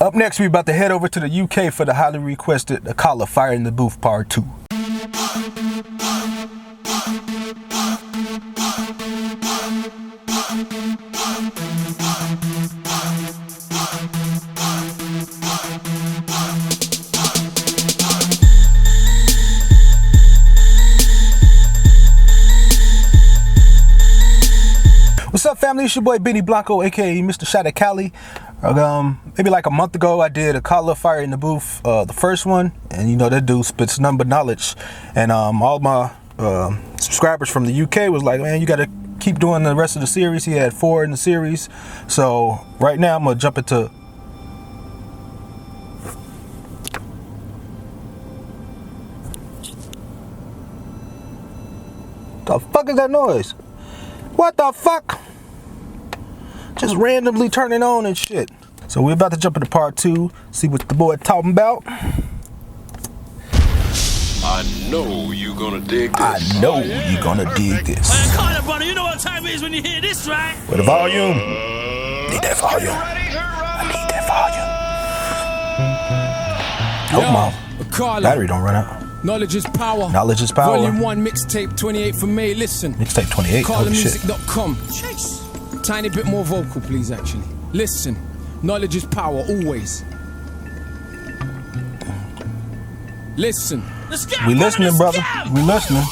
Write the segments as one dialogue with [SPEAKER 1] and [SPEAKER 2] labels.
[SPEAKER 1] Up next, we about to head over to the UK for the highly requested Akala Fire in the Booth Part 2. What's up, family? It's your boy Benny Blanco, aka Mr. Shot at Cali. Maybe like a month ago, I did Akala Fire in the Booth, the first one, and you know that dude spits nothing but knowledge. And all my subscribers from the UK was like, man, you gotta keep doing the rest of the series. He had 4 in the series, so right now I'm gonna jump into the fuck is that noise? What the fuck? Just randomly turning on and shit. So we're about to jump into part 2, see what the boy talking about.
[SPEAKER 2] I know you gonna dig this.
[SPEAKER 1] I know you gonna dig this.
[SPEAKER 3] Akala, brother, you know what time it is when you hear this, right?
[SPEAKER 1] With the volume. Need that volume. I need that volume. Oh, my battery don't run out.
[SPEAKER 4] Knowledge is power.
[SPEAKER 1] Knowledge is power.
[SPEAKER 4] Volume 1, mixtape 28th of May. Listen.
[SPEAKER 1] Mixtape 28. Holy shit.
[SPEAKER 4] AkalaMusic.com. Tiny bit more vocal, please, actually. Listen. Knowledge is power, always. Listen.
[SPEAKER 1] We listening, brother. We listening.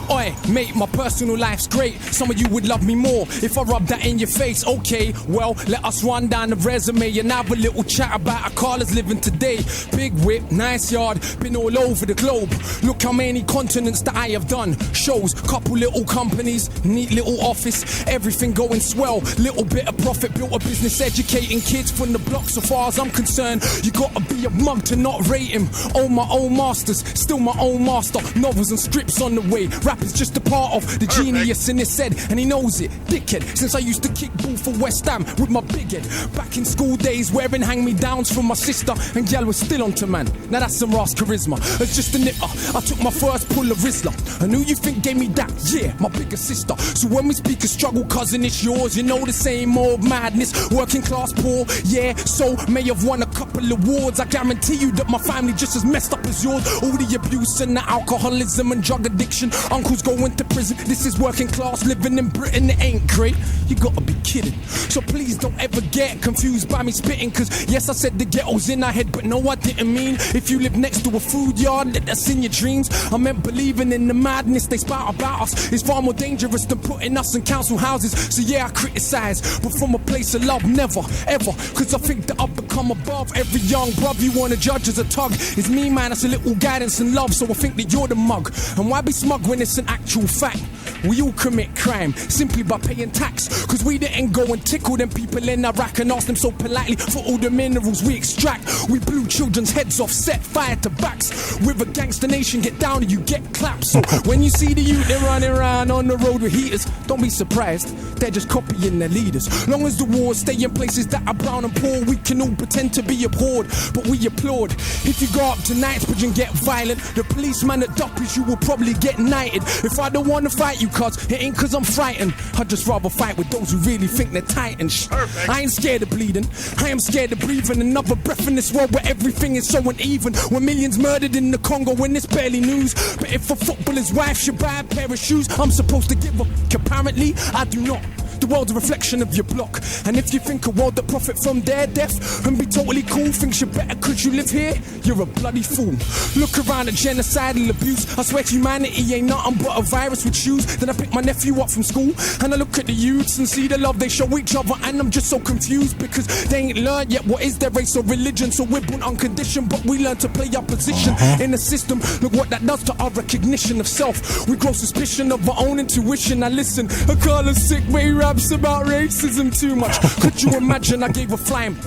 [SPEAKER 4] Oi, mate, my personal life's great. Some of you would love me more if I rub that in your face. Okay, well, let us run down the resume and have a little chat about Akala's living today. Big whip, nice yard, been all over the globe. Look how many continents that I have done. Shows, couple little companies, neat little office, everything going swell. Little bit of profit, built a business educating kids from the block. So far as I'm concerned, you gotta be a mug to not rate him. Own my own masters, still my own master. Novels and strips on the way. Is just a part of the genius in his head, and he knows it, dickhead. Since I used to kick ball for West Ham with my big head. Back in school days, wearing hand-me-downs from my sister, and gal was still onto man. Now that's some Ross charisma. It's just a nipper. I took my first pull of Rizla, and who you think gave me that? Yeah, my bigger sister. So when we speak of struggle, cousin, it's yours. You know the same old madness. Working class poor, yeah. So may have won a couple awards. I guarantee you that my family just as messed up as yours. All the abuse and the alcoholism and drug addiction. Uncles going to prison. This is working class living in Britain. It ain't great. You gotta be kidding. So please don't ever get confused by me spitting, cause yes, I said the ghetto's in our head, but no, I didn't mean if you live next to a food yard, let that's in your dreams. I meant believing in the madness they spout about us is far more dangerous than putting us in council houses. So yeah, I criticize, but from a place of love, never, ever. Cause I think that I've become above every young bruv you wanna judge as a tug. It's me, man, it's a little guidance and love, so I think that you're the mug. And why be smug when it's an actual fact? We all commit crime simply by paying tax, cause we didn't go and tickle them people in Iraq and ask them so politely for all the minerals we extract. We blew children's heads off, set fire to backs. With a gangster nation, get down and you get clapped. So when you see the youth, they're running around on the road with heaters, don't be surprised, they're just copying their leaders. Long as the wars stay in places that are brown and poor, we can all pretend to be abhorred, but we applaud. If you go up to Knightsbridge and get violent, the policeman that duppies you will probably get knighted. If I don't wanna fight you, cuz it ain't cause I'm frightened, I'd just rather fight with those who really think they're titans. I ain't scared of bleeding, I am scared of breathing another breath in this world where everything is so uneven. When millions murdered in the Congo when it's barely news. But if a footballer's wife should buy a pair of shoes, I'm supposed to give up. Apparently, I do not. The world's a reflection of your block, and if you think a world that profit from their death and be totally cool, thinks you're better cause you live here, you're a bloody fool. Look around at genocidal abuse, I swear humanity ain't nothing but a virus with shoes. Then I pick my nephew up from school, and I look at the youths and see the love they show each other, and I'm just so confused because they ain't learned yet what is their race or religion. So we're born unconditioned, but we learn to play our position in the system. Look what that does to our recognition of self. We grow suspicion of our own intuition. Now listen, Akala's sick, but he raps about racism too much. Could you imagine I gave a flying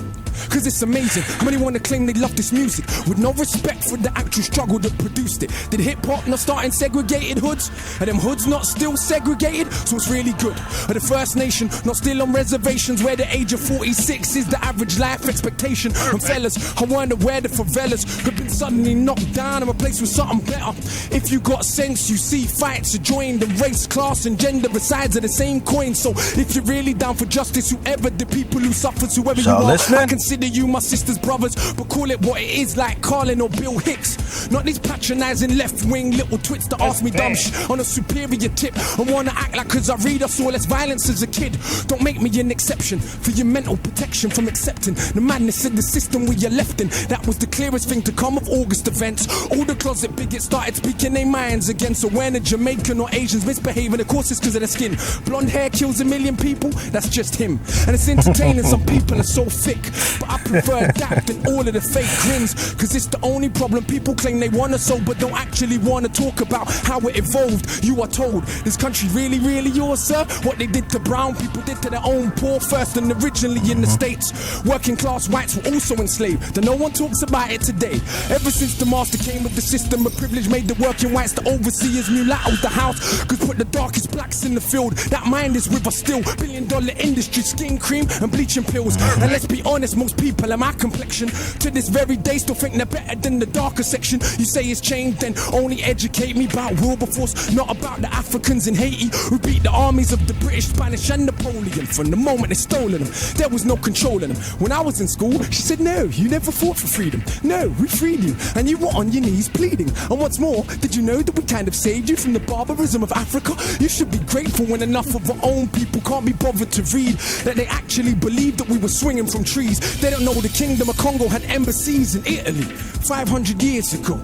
[SPEAKER 4] cause it's amazing. How many wanna claim they love this music with no respect for the actual struggle that produced it? Did hip-hop not start in segregated hoods? Are them hoods not still segregated? So it's really good. Are the First Nation not still on reservations where the age of 46 is the average life expectation? And fellas, I wonder where the favelas have been suddenly knocked down and replaced with something better. If you got sense, you see fights are joined, and race, class and gender are sides of the same coin. So if you're really down for justice, whoever the people who suffers, whoever you are,
[SPEAKER 1] listening?
[SPEAKER 4] I consider you my sister's brothers, but call it what it is, like Carlin or Bill Hicks. Not these patronizing left-wing little twits that ask me dumb shit on a superior tip and wanna act like cause I read I saw less violence as a kid. Don't make me an exception for your mental protection from accepting the madness of the system we are left in. That was the clearest thing to come of August events. All the closet bigots started speaking their minds again. So when a Jamaican or Asians misbehaving, of course it's cause of their skin. Blonde hair kills a million people, that's just him. And it's entertaining, some people are so thick, but I prefer that than all of the fake grins, cause it's the only problem. People claim they wanna solve but don't actually wanna talk about how it evolved. You are told this country really, really yours, sir? What they did to brown people did to their own poor first, and originally in the States working class whites were also enslaved, though no one talks about it today. Ever since the master came with the system of privilege, made the working whites the overseers, mulattoes the house, could put the darkest blacks in the field. That mind is with us still. $1 billion industry, skin cream and bleaching pills. And let's be honest, most people of my complexion to this very day still think they're better than the darker section. You say it's changed, then only educate me about Wilberforce, not about the Africans in Haiti who beat the armies of the British, Spanish and Napoleon. From the moment they stolen them, there was no controlling them. When I was in school, she said, no, you never fought for freedom. No, we freed you, and you were on your knees pleading. And what's more, did you know that we kind of saved you from the barbarism of Africa? You should be grateful when enough of our own people can't be bothered to read that they actually believed that we were swinging from trees. They don't know the Kingdom of Congo had embassies in Italy 500 years ago.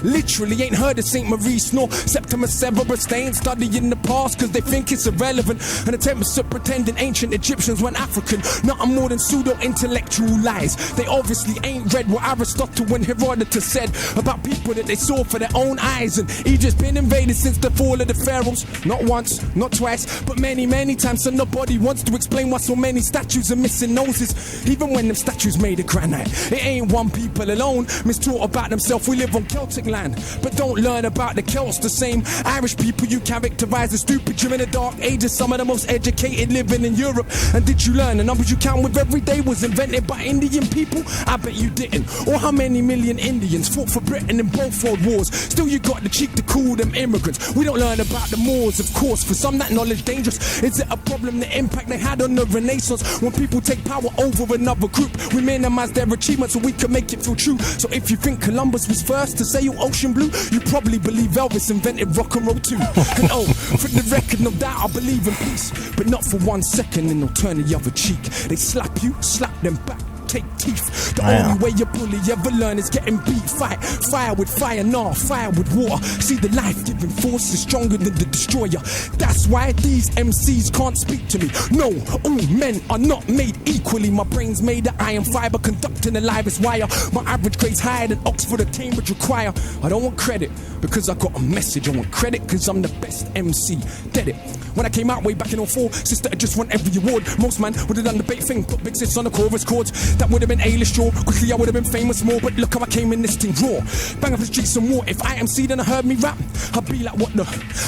[SPEAKER 4] Literally ain't heard of St. Maurice nor Septimus Severus. They ain't studying the past cause they think it's irrelevant, and attempts at pretending ancient Egyptians weren't African. Nothing more than pseudo-intellectual lies. They obviously ain't read what Aristotle and Herodotus said about people that they saw for their own eyes. And Egypt's been invaded since the fall of the pharaohs. Not once, not twice, but many, many times. So nobody wants to explain why so many statues are missing noses, even when them statues made of granite. It ain't one people alone mistaught about themselves. We live on Celtic land, but don't learn about the Celts. The same Irish people you characterize as stupid during the dark ages, some of the most educated living in Europe. And did you learn the numbers you count with every day was invented by Indian people? I bet you didn't. Or how many million Indians fought for Britain in both world wars? Still you got the cheek to call them immigrants. We don't learn about the Moors, of course. For some that knowledge dangerous. Is it a problem the impact they had on the Renaissance? When people take power over another group, we minimize their achievements so we can make it feel true. So if you think Columbus was first to sail ocean blue, you probably believe Elvis invented rock and roll too. And oh, for the record, no doubt I believe in peace, but not for 1 second, and they'll turn the other cheek. They slap you, slap them back, take teeth. The only way your bully ever learn is getting beat. Fight fire with fire, nah, fire with water. See, the life-giving force is stronger than the destroyer. That's why these MCs can't speak to me. No, all men are not made equally. My brain's made of iron fiber, conducting the livest wire. My average grade's higher than Oxford or Cambridge require. I don't want credit because I got a message. I want credit because I'm the best MC. Get it? When I came out way back in 04, sister had just won every award. Most man would have done the bait thing, put big sis on the chorus chords. That would have been A-list draw. Quickly I would have been famous more, but look how I came in this thing raw. Bang up the streets some more. If I MC then I heard me rap, I'd be like, what the?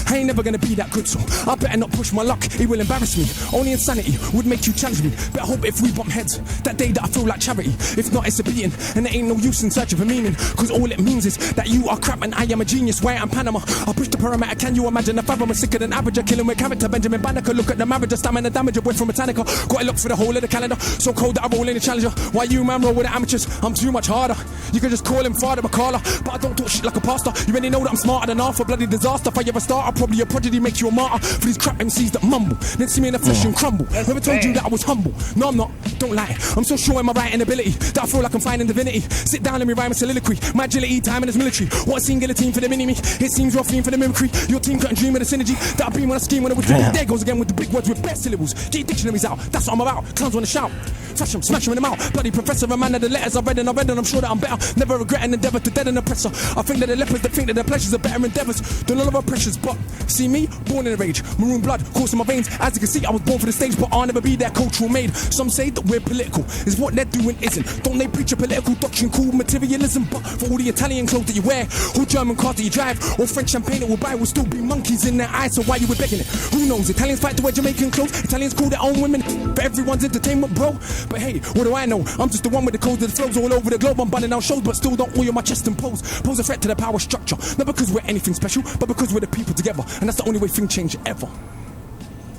[SPEAKER 4] I ain't never gonna be that good, so I better not push my luck. It will embarrass me. Only insanity would make you challenge me. Better hope if we bump heads, that day that I feel like charity. If not, it's a beating, and there ain't no use in search of a meaning. Cause all it means is that you are crap and I am a genius. Why I'm Panama, I push the perimeter. Can you imagine if I'm sicker than average? I killing with character. Benjamin Banneker, look at the marriage, the stamina damage, a boy from Britannica. Got it look for the whole of the calendar. So cold that I roll in the challenger. Why you man roll with the amateurs? I'm too much harder. You can just call him Father Akala, but I don't talk shit like a pastor. You already know that I'm smarter than half a bloody disaster. If I ever start, I'll probably a prodigy, make you a martyr for these crap MCs that mumble. Then see me in the flesh and crumble. Never told you that I was humble. No, I'm not. Don't lie. I'm so sure in my writing ability that I feel like I'm finding divinity. Sit down, let me rhyme a soliloquy. My agility, time in this military. What a scene guillotine for the mini me. It seems you're fiend for the mimicry. Your team couldn't dream of the synergy that I beam when I scheme when I was dreaming. There goes again with the big words with best syllables. Get your dictionaries out, that's what I'm about. Clowns wanna shout. Flash them, smash them in the mouth. Bloody professor, a man of the letters I read and I'm sure that I'm better. Never regret an endeavour to dead an oppressor. I think that the lepers that think that their pleasures are better endeavours than all of our pressures. But see me, born in a rage, maroon blood coursing my veins. As you can see, I was born for the stage, but I'll never be that cultural maid. Some say that we're political, is what they're doing isn't. Don't they preach a political doctrine called materialism? But for all the Italian clothes that you wear, or German cars that you drive, or French champagne that we'll buy, will still be monkeys in their eyes. So why you were begging it? Who knows? Italians fight to wear Jamaican clothes. Italians call their own women for everyone's entertainment, bro. But hey, what do I know? I'm just the one with the codes that flows all over the globe. I'm bunning out shows, but still don't oil my chest and pose a threat to the power structure. Not because we're anything special, but because we're the people together, and that's the only way things change ever.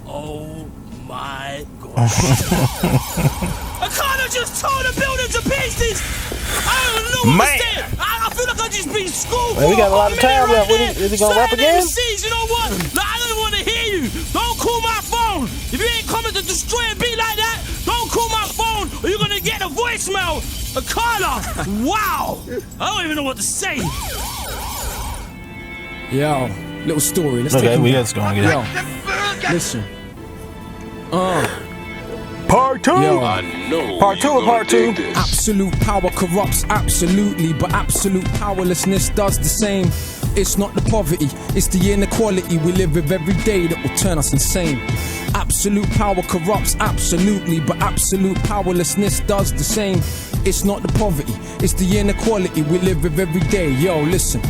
[SPEAKER 3] Oh my God. Akala just tore the building to pieces. I don't know what to say. I feel like I just been schooled.
[SPEAKER 5] Man, we got a lot of time left. Is he gonna rap again?
[SPEAKER 3] MCs, you know what? Like, I don't want to hear you. Don't call my phone. If you ain't coming to destroy a beat like that, don't call my phone or you're gonna get a voicemail. Akala, wow. I don't even know what to say.
[SPEAKER 4] Yo, little story. Let's take
[SPEAKER 1] Okay,
[SPEAKER 4] it.
[SPEAKER 1] we just gonna get
[SPEAKER 4] Yo, listen.
[SPEAKER 1] Part 2.
[SPEAKER 4] Yo.
[SPEAKER 2] I know
[SPEAKER 1] Part
[SPEAKER 2] you
[SPEAKER 1] two or
[SPEAKER 2] gonna
[SPEAKER 1] part two?
[SPEAKER 2] dig this.
[SPEAKER 4] Absolute power corrupts absolutely, but absolute powerlessness does the same. It's not the poverty, it's the inequality we live with every day that will turn us insane. Absolute power corrupts absolutely, but absolute powerlessness does the same. It's not the poverty, it's the inequality we live with every day. Yo, listen.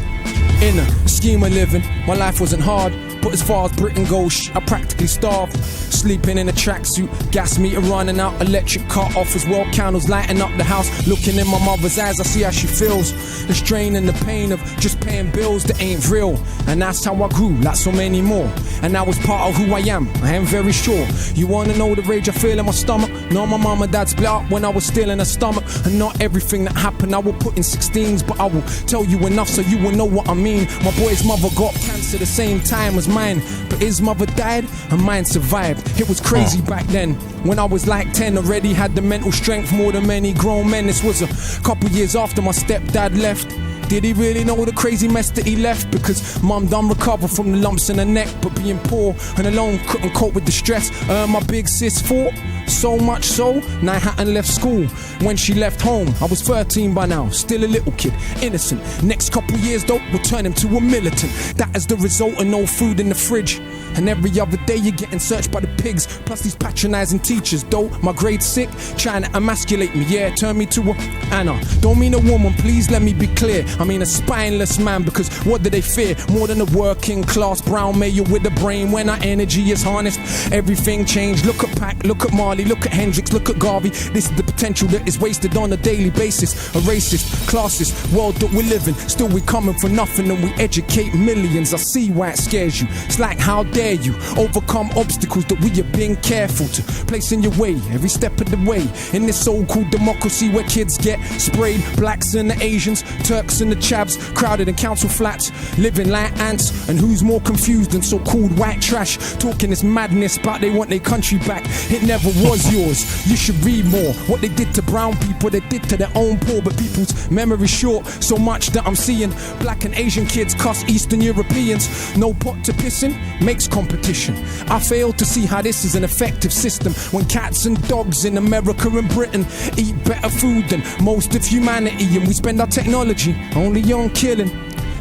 [SPEAKER 4] In a scheme of living, my life wasn't hard, but as far as Britain goes, I practically starved. Sleeping in a tracksuit, gas meter running out, electric cut off as well, candles lighting up the house. Looking in my mother's eyes, I see how she feels. The strain and the pain of just paying bills that ain't real. And that's how I grew, like so many more. And that was part of who I am very sure. You wanna know the rage I feel in my stomach? No, my mom and dad split up when I was still in her stomach. And not everything that happened I will put in 16s, but I will tell you enough so you will know what I mean. My boy's mother got cancer the same time as mine, but his mother died and mine survived. It was crazy back then. When I was like 10, already had the mental strength more than many grown men. This was a couple years after my stepdad left. Did he really know the crazy mess that he left? Because mum done recover from the lumps in her neck, but being poor and alone couldn't cope with the stress. My big sis fought, so much so, now I hadn't left school. When she left home, I was 13 by now, still a little kid, innocent. Next couple years though, will turn him to a militant. That is the result of no food in the fridge. And every other day you're getting searched by the pigs, plus these patronizing teachers. Though my grade sick, trying to emasculate me, yeah, turn me to a Anna. Don't mean a woman, please let me be clear. I mean a spineless man, because what do they fear? More than a working class brown male with a brain. When our energy is harnessed, everything changed. Look at Pac, look at Marley, look at Hendrix, look at Garvey. This is the potential that is wasted on a daily basis. A racist, classist world that we live in. Still we coming for nothing and we educate millions. I see why it scares you. It's like, how dare you overcome obstacles that we have been careful to place in your way every step of the way. In this so-called democracy where kids get sprayed, blacks and the Asians, Turks and the Chavs, crowded in council flats, living like ants. And who's more confused than so-called white trash, talking this madness about they want their country back? It never was yours. You should read more. What they did to brown people, they did to their own poor. But people's memory short, so much that I'm seeing black and Asian kids cuss Eastern Europeans. No pot to piss in makes competition. I fail to see how this is an effective system when cats and dogs in America and Britain eat better food than most of humanity, and we spend our technology only on killing.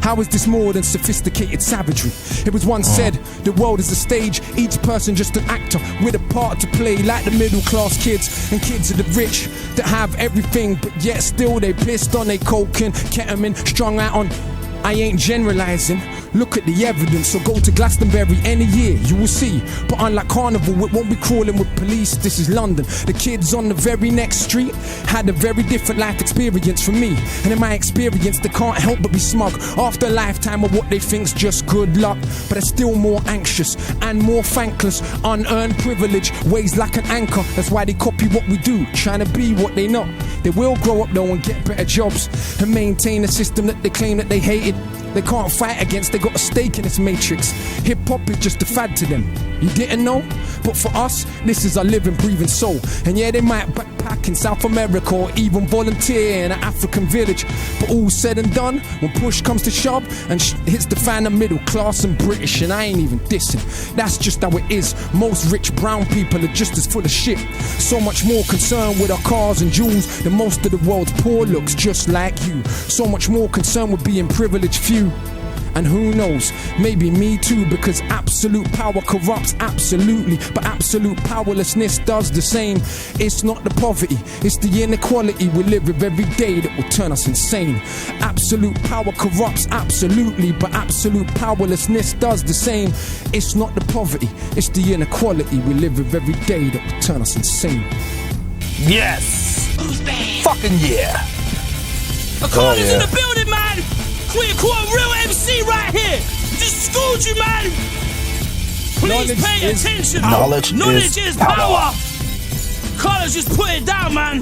[SPEAKER 4] How is this more than sophisticated savagery? It was once said, the world is a stage, each person just an actor with a part to play, like the middle class kids and kids of the rich that have everything, but yet still they pissed on they coke and ketamine, strung out on. I ain't generalizing, look at the evidence. So go to Glastonbury any year, you will see. But unlike Carnival, it won't be crawling with police. This is London. The kids on the very next street had a very different life experience from me. And in my experience, they can't help but be smug after a lifetime of what they think's just good luck. But they're still more anxious and more thankless. Unearned privilege weighs like an anchor. That's why they copy what we do, trying to be what they not. They will grow up though and get better jobs and maintain a system that they claim that they hated. they can't fight against, they got a stake in this matrix. Hip-hop is just a fad to them. You didn't know? But for us, this is our living, breathing soul. And yeah, they might backpack in South America or even volunteer in an African village. But all said and done, when push comes to shove and hits the fan of middle class and British, and I ain't even dissing. That's just how it is. Most rich brown people are just as full of shit. So much more concerned with our cars and jewels than most of the world's poor looks just like you. So much more concerned with being privileged few. And who knows, maybe me too, because absolute power corrupts absolutely, but absolute powerlessness does the same. It's not the poverty, it's the inequality we live with every day that will turn us insane. Absolute power corrupts absolutely, but absolute powerlessness does the same. It's not the poverty, it's the inequality we live with every day that will turn us insane.
[SPEAKER 1] Yes! Fucking yeah!
[SPEAKER 3] Akala's in the building, man! We call a real MC right here! Just schooled you, man! Please pay attention!
[SPEAKER 1] Knowledge
[SPEAKER 3] is power! Akala's just put it down, man! I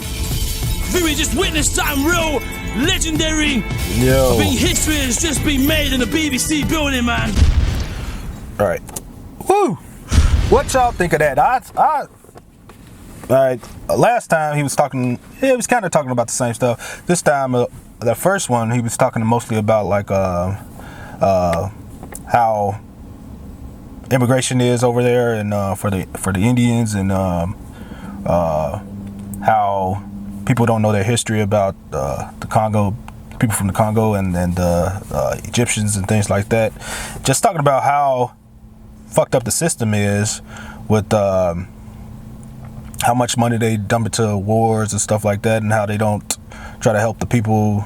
[SPEAKER 3] think we just witnessed something real legendary.
[SPEAKER 1] Yo.
[SPEAKER 3] I think history has just been made in the BBC building, man.
[SPEAKER 1] Alright. Woo! What y'all think of that? Alright, last time he was talking, he was kind of talking about the same stuff. This time, the first one, he was talking mostly about like how immigration is over there and for the Indians, and how people don't know their history about the Congo, people from the Congo and the Egyptians and things like that. Just talking about how fucked up the system is with how much money they dump into wars and stuff like that, and how they don't try to help the people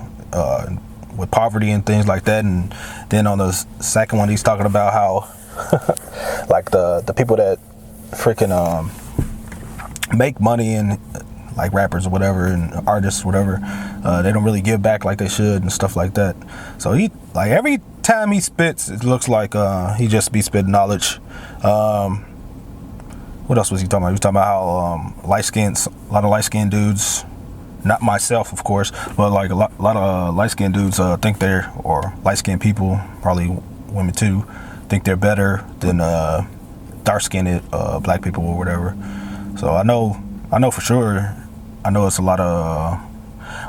[SPEAKER 1] with poverty and things like that. And then on the second one, he's talking about how like the people that freaking make money, and like rappers or whatever and artists or whatever, they don't really give back like they should and stuff like that. So he, like, every time he spits, it looks like he just be spitting knowledge. What else was he talking about? He was talking about how a lot of light-skinned dudes, not myself, of course, but like a lot of light-skinned dudes think they're, or light-skinned people, probably women too, think they're better than dark-skinned black people or whatever. So I know for sure. I know it's a lot of.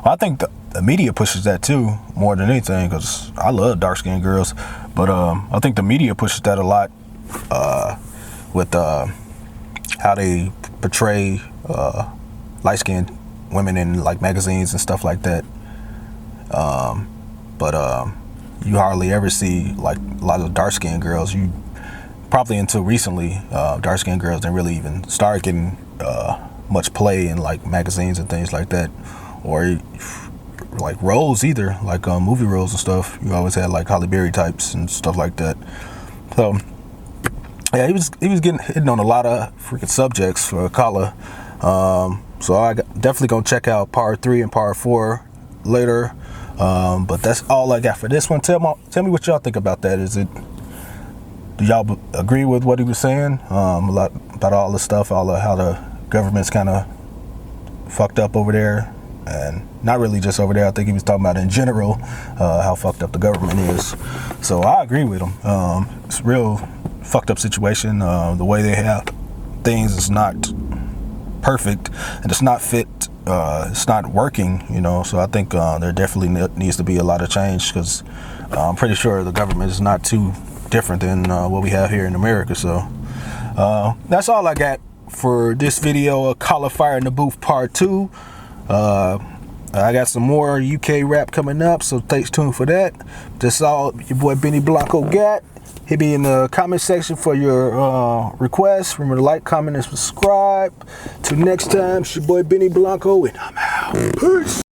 [SPEAKER 1] I think the media pushes that too more than anything, because I love dark-skinned girls, but I think the media pushes that a lot with how they portray light-skinned women in like magazines and stuff like that. But you hardly ever see like a lot of dark-skinned girls. You probably until recently, dark-skinned girls didn't really even start getting much play in like magazines and things like that, or like roles either, like movie roles and stuff. You always had like Halle Berry types and stuff like that. So yeah, he was hitting on a lot of freaking subjects for Akala. So I definitely gonna check out part 3 and part 4 later. But that's all I got for this one. Tell me what y'all think about that. Do y'all agree with what he was saying? A lot about all this stuff, how the government's kind of fucked up over there, and not really just over there. I think he was talking about in general how fucked up the government is. So I agree with him. It's a real fucked up situation. The way they have things is not perfect, and it's not fit. It's not working, you know. So I think there definitely needs to be a lot of change, because I'm pretty sure the government is not too different than what we have here in America. So that's all I got for this video. Akala Fire in the Booth part 2. I got some more UK rap coming up, so stay tuned for that. That's all your boy Benny Blanco got. Hit me in the comment section for your requests. Remember to like, comment, and subscribe. Till next time, it's your boy Benny Blanco, and I'm out. Peace.